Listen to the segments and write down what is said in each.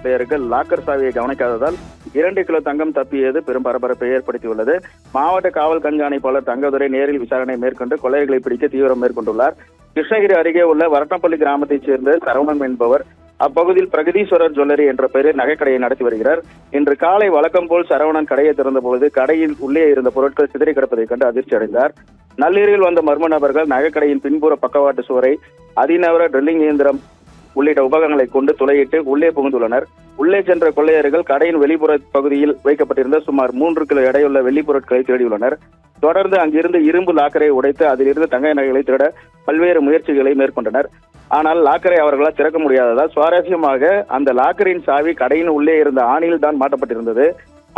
கொள்ளையர்கள் லாக்கர் சாவியை கவனிக்காததால் 2 கிலோ தங்கம் தப்பியது பெரும் பரபரப்பை ஏற்படுத்தியுள்ளது. மாவட்ட காவல் கண்காணிப்பாளர் தங்கதுரை நேரில் விசாரணை மேற்கொண்டு கொள்ளையர்களை பிடிக்க தீவிரம் மேற்கொண்டுள்ளார். கிருஷ்ணகிரி அருகே உள்ள வரட்டப்பள்ளி கிராமத்தைச் சேர்ந்த சரவணன் என்பவர் அப்பகுதியில் பிரகதீஸ்வரர் ஜுவல்லரி என்ற பெயரில் நகைக்கடையை நடத்தி வருகிறார். இன்று காலை வழக்கம் போல் சரவணன் கடையை திறந்தபோது கடையில் உள்ளே இருந்த பொருட்கள் சிதறி கிடப்பதைக் கண்டு அதிர்ச்சி அடைந்தார். நள்ளிரவில் வந்த மர்ம நபர்கள் நகைக்கடையின் பின்புற பக்கவாட்டு சுவரை அதிநவர ட்ரில்லிங் இயந்திரம் உள்ளிட்ட உபகரணங்களை கொண்டு துளையிட்டு உள்ளே புகுந்துள்ளனர். உள்ளே சென்ற கொள்ளையர்கள் கடையின் வெளிப்புற பகுதியில் வைக்கப்பட்டிருந்த சுமார் 3 கிலோ எடையுள்ள வெள்ளிப் பொருட்களை தேடியுள்ளனர். தொடர்ந்து அங்கிருந்து இரும்பு லாக்கரை உடைத்து அதிலிருந்து தங்க நகைகளை திருட பல்வேறு முயற்சிகளை மேற்கொண்டனர். ஆனால் லாக்கரை அவர்களால் திறக்க முடியாததால் சுவாரஸ்யமாக அந்த லாக்கரின் சாவி கடையின் உள்ளே இருந்த ஆணியில் தான் மாட்டப்பட்டிருந்தது.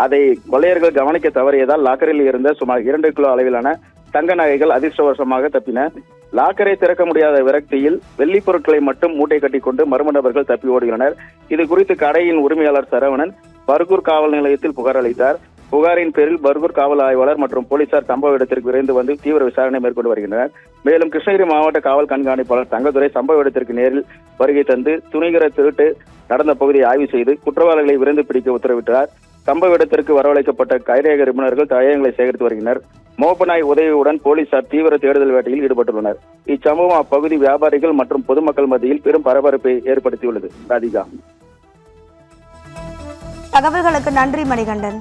அதை கொள்ளையர்கள் கவனிக்க தவறியதால் லாக்கரில் இருந்த சுமார் 2 கிலோ அளவிலான தங்க நகைகள் அதிர்ஷ்டவசமாக தப்பின. லாக்கரை திறக்க முடியாத விரக்தியில் வெள்ளி பொருட்களை மட்டும் மூட்டை கட்டி கொண்டு மர்ம நபர்கள் தப்பி ஓடுகின்றனர். இது குறித்து கடையின் உரிமையாளர் சரவணன் பர்கூர் காவல் நிலையத்தில் புகார் அளித்தார். புகாரின் பேரில் பர்கூர் காவல் ஆய்வாளர் மற்றும் போலீசார் சம்பவ இடத்திற்கு விரைந்து வந்து தீவிர விசாரணை மேற்கொண்டு வருகின்றனர். மேலும் கிருஷ்ணகிரி மாவட்ட காவல் கண்காணிப்பாளர் தங்கதுரை சம்பவ இடத்திற்கு நேரில் வருகை தந்து துணிகர திருட்டு நடந்த பகுதியை ஆய்வு செய்து குற்றவாளிகளை விரைந்து பிடிக்க உத்தரவிட்டார். சம்பவ இடத்திற்கு வரவழைக்கப்பட்ட கைரேக நிபுணர்கள் தடயங்களை சேகரித்து வருகின்றனர். மோப்பநாய் உதவியுடன் போலீசார் தீவிர தேடுதல் வேட்டையில் ஈடுபட்டுள்ளனர். இச்சம்பவம் அப்பகுதி வியாபாரிகள் மற்றும் பொதுமக்கள் மத்தியில் பெரும் பரபரப்பை ஏற்படுத்தியுள்ளது. ராதிகா, தகவல்களுக்கு நன்றி மணிகண்டன்.